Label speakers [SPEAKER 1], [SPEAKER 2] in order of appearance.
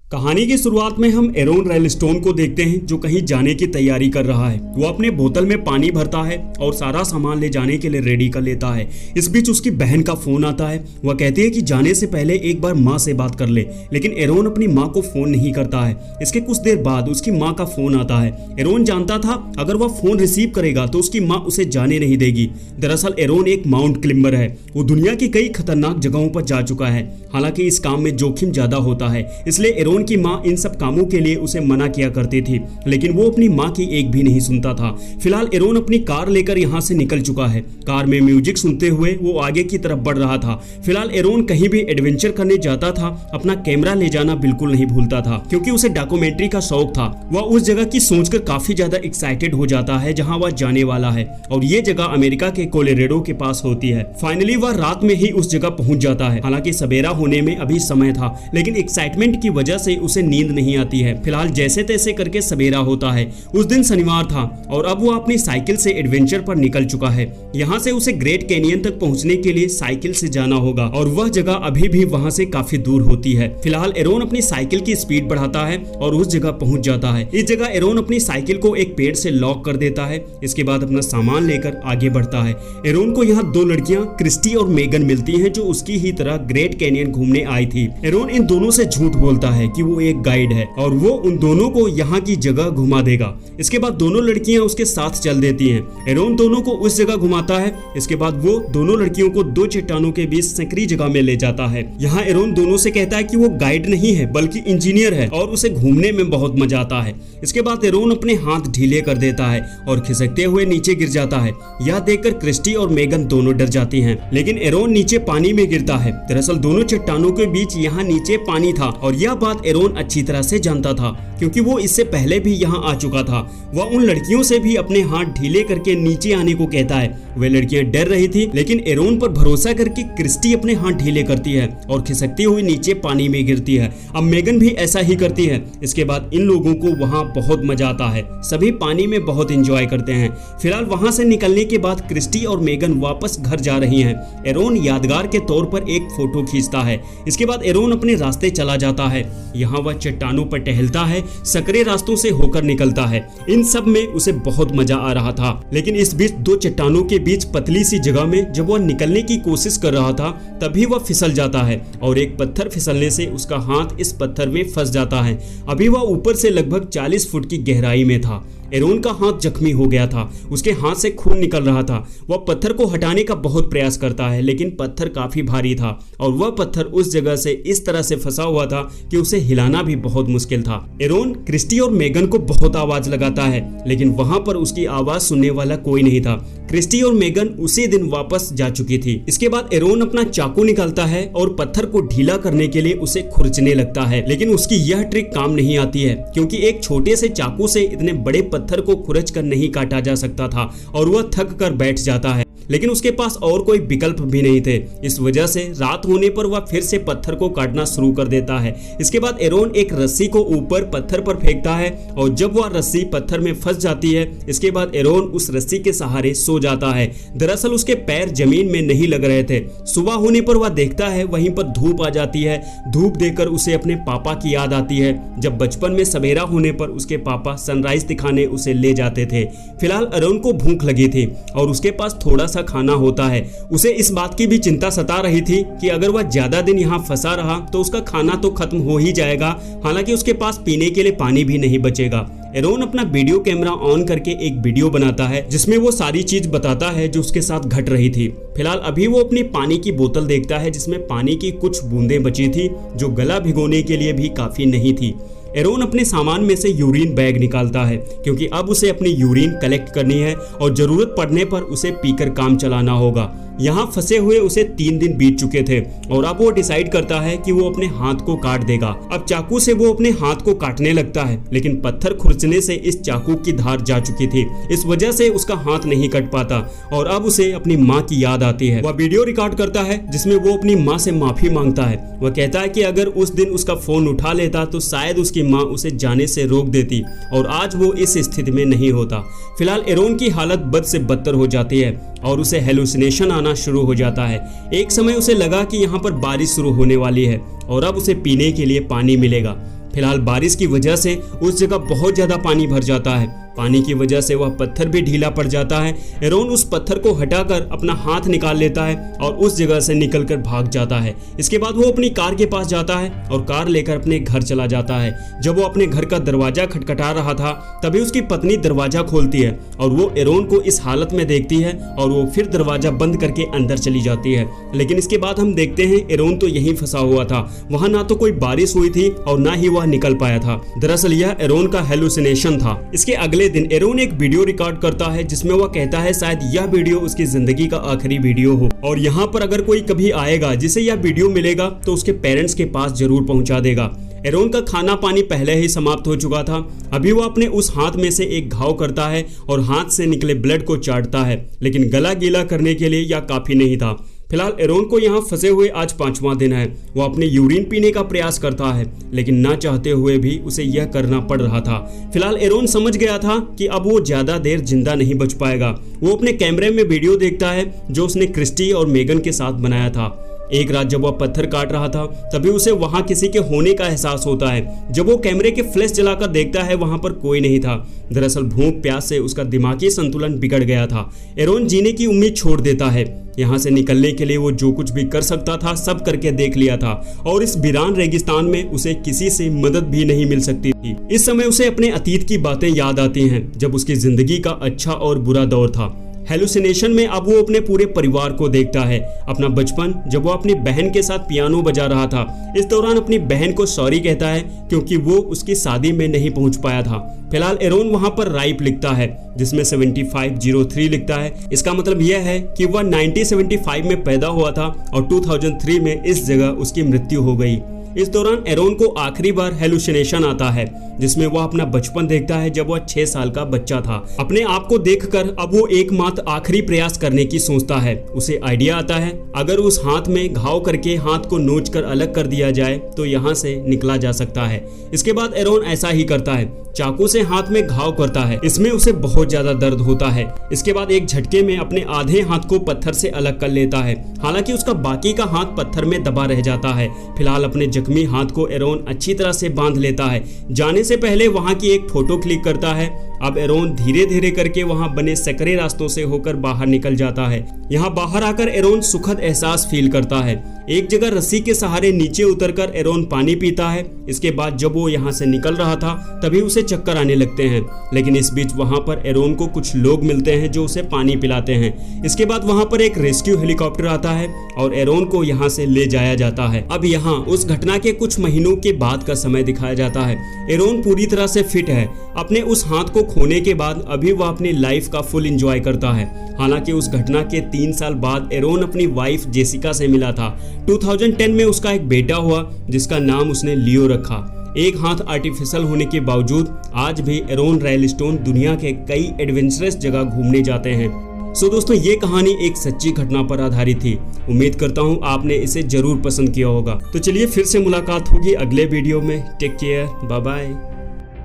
[SPEAKER 1] कहानी की शुरुआत में हम एरोन रेलस्टोन को देखते हैं जो कहीं जाने की तैयारी कर रहा है। वो अपने बोतल में पानी भरता है और सारा सामान ले जाने के लिए रेडी कर लेता है। इस बीच उसकी बहन का फोन आता है। वह कहती है कि जाने से पहले एक बार माँ से बात कर ले, लेकिन एरोन अपनी माँ को फोन नहीं करता है। इसके कुछ देर बाद उसकी माँ का फोन आता है। एरोन जानता था अगर वह फोन रिसीव करेगा तो उसकी माँ उसे जाने नहीं देगी। दरअसल एरोन एक माउंट क्लिम्बर है। वो दुनिया की कई खतरनाक जगहों पर जा चुका है। हालांकि इस काम में जोखिम ज्यादा होता है, इसलिए एरोन की माँ इन सब कामों के लिए उसे मना किया करती थी, लेकिन वो अपनी माँ की एक भी नहीं सुनता था। फिलहाल एरोन अपनी कार लेकर यहाँ से निकल चुका है। कार में म्यूजिक सुनते हुए वो आगे की तरफ बढ़ रहा था। फिलहाल एरोन कहीं भी एडवेंचर करने जाता था अपना कैमरा ले जाना बिल्कुल नहीं भूलता था, क्योंकि उसे डॉक्यूमेंट्री का शौक था। वह उस जगह की सोचकर काफी ज्यादा एक्साइटेड हो जाता है जहाँ वह जाने वाला है, और ये जगह अमेरिका के कोलोराडो के पास होती है। फाइनली वह रात में ही उस जगह पहुंच जाता है। हालांकि सवेरा होने में अभी समय था, लेकिन एक्साइटमेंट की वजह से उसे नींद नहीं आती है। फिलहाल जैसे तैसे करके सवेरा होता है। उस दिन शनिवार था और अब वो अपनी साइकिल से एडवेंचर पर निकल चुका है। यहाँ से उसे ग्रेट कैनियन तक पहुँचने के लिए साइकिल से जाना होगा, और वह जगह अभी भी वहाँ से काफी दूर होती है। फिलहाल एरोन अपनी साइकिल की स्पीड बढ़ाता है और उस जगह पहुँच जाता है। इस जगह एरोन अपनी साइकिल को एक पेड़ से लॉक कर देता है। इसके बाद अपना सामान लेकर आगे बढ़ता है। एरोन को यहाँ दो लड़कियां क्रिस्टी और मेगन मिलती हैं जो उसकी ही तरह ग्रेट कैनियन घूमने आई थी। एरोन इन दोनों से झूठ बोलता है कि वो एक गाइड है और वो उन दोनों को यहाँ की जगह घुमा देगा। इसके बाद दोनों लड़कियां उसके साथ चल देती हैं। एरोन दोनों को उस जगह घुमाता है। इसके बाद वो दोनों लड़कियों को दो चट्टानों के बीच संकरी जगह में ले जाता है। यहाँ एरोन दोनों से कहता है कि वो गाइड नहीं है बल्कि इंजीनियर है और उसे घूमने में बहुत मजा आता है। इसके बाद एरोन अपने हाथ ढीले कर देता है और खिसकते हुए नीचे गिर जाता है। यह देखकर क्रिस्टी और मेगन दोनों डर जाती हैं, लेकिन एरोन नीचे पानी में गिरता है। दरअसल दोनों चट्टानों के बीच यहाँ नीचे पानी था, और यह बात एरोन अच्छी तरह से जानता था क्योंकि वो इससे पहले भी यहाँ आ चुका था। वह उन लड़कियों से भी अपने हाथ ढीले करके नीचे आने को कहता है। वे लड़कियां डर रही थी, लेकिन एरोन पर भरोसा करके क्रिस्टी अपने हाथ ढीले करती है और खिसकती हुई नीचे पानी में गिरती है। अब मेगन भी ऐसा ही करती है। इसके बाद इन लोगों को वहाँ बहुत मजा आता है। सभी पानी में बहुत एंजॉय करते हैं। फिलहाल वहाँ से निकलने के बाद क्रिस्टी और मेगन वापस घर जा रही हैं। एरोन यादगार के तौर पर एक फोटो खींचता है। इसके बाद एरोन अपने रास्ते चला जाता है। यहाँ वह चट्टानों पर टहलता है, सकरे रास्तों से होकर निकलता है। इन सब में उसे बहुत मजा आ रहा था, लेकिन इस बीच दो चट्टानों के बीच पतली सी जगह में जब वह निकलने की कोशिश कर रहा था तभी वह फिसल जाता है और एक पत्थर फिसलने से उसका हाथ इस पत्थर में फंस जाता है। अभी वह ऊपर से लगभग 40 फुट की गहराई में था। एरोन का हाथ जख्मी हो गया था। उसके हाथ से खून निकल रहा था। वह पत्थर को हटाने का बहुत प्रयास करता है, लेकिन पत्थर काफी भारी था और वह पत्थर उस जगह से इस तरह से फंसा हुआ था कि उसे हिलाना भी बहुत मुश्किल था। एरोन क्रिस्टी और मेगन को बहुत आवाज लगाता है, लेकिन वहां पर उसकी आवाज सुनने वाला कोई नहीं था। क्रिस्टी और मेगन उसी दिन वापस जा चुकी थी। इसके बाद एरोन अपना चाकू निकालता है और पत्थर को ढीला करने के लिए उसे खुरचने लगता है, लेकिन उसकी यह ट्रिक काम नहीं आती है क्योंकि एक छोटे से चाकू से इतने बड़े पत्थर को खुरच कर नहीं काटा जा सकता था और वह थक कर बैठ जाता है। लेकिन उसके पास और कोई विकल्प भी नहीं थे। इस वजह से रात होने पर वह फिर से पत्थर को काटना शुरू कर देता है। इसके बाद एरोन एक रस्सी को ऊपर पत्थर पर फेंकता है और जब वह रस्सी पत्थर में फंस जाती है, इसके बाद एरोन उस रस्सी के सहारे सो जाता है। दरअसल उसके पैर जमीन में नहीं लग रहे थे। सुबह होने पर वह देखता है वहीं पर धूप आ जाती है। धूप देखकर उसे अपने पापा की याद आती है, जब बचपन में सवेरा होने पर उसके पापा सनराइज दिखाने उसे ले जाते थे। फिलहाल एरोन को भूख लगी थी और उसके पास थोड़ा सा खाना होता है। उसे इस बात की भी चिंता सता रही थी कि अगर वह ज्यादा दिन यहाँ फंसा रहा तो उसका खाना तो खत्म हो ही जाएगा। हालांकि उसके पास पीने के लिए पानी भी नहीं बचेगा। एरोन अपना वीडियो कैमरा ऑन करके एक वीडियो बनाता है जिसमें वो सारी चीज बताता है जो उसके साथ घट रही थी। फिलहाल अभी वो अपनी पानी की बोतल देखता है जिसमें पानी की कुछ बूंदें बची थी जो गला भिगोने के लिए भी काफी नहीं थी। एरोन अपने सामान में से यूरिन बैग निकालता है क्योंकि अब उसे अपनी यूरिन कलेक्ट करनी है और जरूरत पड़ने पर उसे पीकर काम चलाना होगा। यहाँ फंसे हुए उसे 3 दिन बीत चुके थे और अब वो डिसाइड करता है कि वो अपने हाथ को काट देगा। अब चाकू से वो अपने हाथ को काटने लगता है, लेकिन पत्थर खुरचने से इस चाकू की धार जा चुकी थी। इस वजह से उसका हाथ नहीं कट पाता और अब उसे अपनी माँ की याद आती है। वह वीडियो रिकॉर्ड करता है जिसमें वो अपनी माँ से माफी मांगता है। वह कहता है कि अगर उस दिन उसका फोन उठा लेता तो शायद उसकी माँ उसे जाने से रोक देती और आज वो इस स्थिति में नहीं होता। फिलहाल एरोन की हालत बद से बदतर हो जाती है और उसे हेलुसिनेशन आना शुरू हो जाता है। एक समय उसे लगा कि यहाँ पर बारिश शुरू होने वाली है और अब उसे पीने के लिए पानी मिलेगा। फिलहाल बारिश की वजह से उस जगह बहुत ज्यादा पानी भर जाता है। पानी की वजह से वह पत्थर भी ढीला पड़ जाता है। एरोन उस पत्थर को हटाकर अपना हाथ निकाल लेता है और उस जगह से निकलकर भाग जाता है। इसके बाद वो अपनी कार के पास जाता है और कार लेकर अपने घर चला जाता है। जब वो अपने घर का दरवाजा खटखटा रहा था तभी उसकी पत्नी दरवाजा खोलती है और वो एरोन को इस हालत में देखती है और वो फिर दरवाजा बंद करके अंदर चली जाती है। लेकिन इसके बाद हम देखते हैं एरोन तो यहीं फंसा हुआ था। वहां ना तो कोई बारिश हुई थी और ना ही वह निकल पाया था। दरअसल यह एरोन का हेलुसिनेशन था। इसके अगले दिन एरोन एक वीडियो रिकॉर्ड करता है जिसमें वह कहता है शायद यह वीडियो उसकी जिंदगी का आखिरी वीडियो हो और यहाँ पर अगर कोई कभी आएगा जिसे यह वीडियो मिलेगा तो उसके पेरेंट्स के पास जरूर पहुंचा देगा। एरोन का खाना पानी पहले ही समाप्त हो चुका था। अभी वो अपने उस हाथ में से एक घाव करता है और हाथ से निकले ब्लड को चाटता है, लेकिन गला गीला करने के लिए यह काफी नहीं था। फिलहाल एरोन को यहाँ फंसे हुए आज 5वां दिन है। वो अपने यूरिन पीने का प्रयास करता है लेकिन ना चाहते हुए भी उसे यह करना पड़ रहा था। फिलहाल एरोन समझ गया था कि अब वो ज्यादा देर जिंदा नहीं बच पाएगा। वो अपने कैमरे में वीडियो देखता है जो उसने क्रिस्टी और मेगन के साथ बनाया था। एक रात जब वह पत्थर काट रहा था तभी उसे वहां किसी के होने का एहसास होता है। जब वो कैमरे के फ्लैश जलाकर देखता है वहां पर कोई नहीं था। दरअसल भूख प्यास से उसका दिमागी संतुलन बिगड़ गया था। एरोन जीने की उम्मीद छोड़ देता है। यहाँ से निकलने के लिए वो जो कुछ भी कर सकता था सब करके देख लिया था और इस वीरान रेगिस्तान में उसे किसी से मदद भी नहीं मिल सकती थी। इस समय उसे अपने अतीत की बातें याद आती हैं जब उसकी जिंदगी का अच्छा और बुरा दौर था। हेलुसिनेशन में अब वो अपने पूरे परिवार को देखता है। अपना बचपन जब वो अपनी बहन के साथ पियानो बजा रहा था। इस दौरान अपनी बहन को सॉरी कहता है क्योंकि वो उसकी शादी में नहीं पहुंच पाया था। फिलहाल एरोन वहां पर राइप लिखता है जिसमें 7503 लिखता है। इसका मतलब यह है कि वह 1975 में पैदा हुआ था और 2003 में इस जगह उसकी मृत्यु हो गई। इस दौरान एरोन को आखिरी बार हेलुसिनेशन आता है जिसमें वह अपना बचपन देखता है जब वह 6 साल का बच्चा था। अपने आप को देखकर अब वो एकमात्र आखिरी प्रयास करने की सोचता है। उसे आइडिया आता है अगर उस हाथ में घाव करके हाथ को नोच कर अलग कर दिया जाए तो यहाँ से निकला जा सकता है। इसके बाद एरोन ऐसा ही करता है। चाकू से हाथ में घाव करता है। इसमें उसे बहुत ज्यादा दर्द होता है। इसके बाद एक झटके में अपने आधे हाथ को पत्थर से अलग कर लेता है। हालांकि उसका बाकी का हाथ पत्थर में दबा रह जाता है। फिलहाल अपने जख्मी हाथ को एरोन अच्छी तरह से बांध लेता है। जाने से पहले वहां की एक फोटो क्लिक करता है। अब एरोन धीरे धीरे करके वहां बने सकरे रास्तों से होकर बाहर निकल जाता है। यहाँ बाहर आकर एरोन सुखद एहसास फील करता है। एक जगह रस्सी के सहारे नीचे उतरकर एरोन पानी पीता है। इसके बाद जब वो यहाँ से निकल रहा था तभी उसे चक्कर आने लगते हैं, लेकिन इस बीच वहाँ पर एरोन को कुछ लोग मिलते हैं जो उसे पानी पिलाते हैं। इसके बाद वहाँ पर एक रेस्क्यू हेलीकॉप्टर आता है और एरोन को यहाँ से ले जाया जाता है। अब यहाँ उस घटना के कुछ महीनों के बाद का समय दिखाया जाता है। एरोन पूरी तरह से फिट है। अपने उस हाथ को खोने के बाद अभी वह अपनी लाइफ का फुल एंजॉय करता है। हालांकि उस घटना के 3 साल बाद एरोन अपनी वाइफ जेसिका से मिला था। 2010 में उसका एक बेटा हुआ जिसका नाम उसने लियो रखा। एक हाथ आर्टिफिशियल होने के बावजूद आज भी एरोन रायलस्टोन दुनिया के कई एडवेंचरस जगह घूमने जाते हैं। सो दोस्तों, ये कहानी एक सच्ची घटना पर आधारित थी। उम्मीद करता हूँ आपने इसे जरूर पसंद किया होगा। तो चलिए फिर से मुलाकात होगी अगले वीडियो में। Take care, bye bye.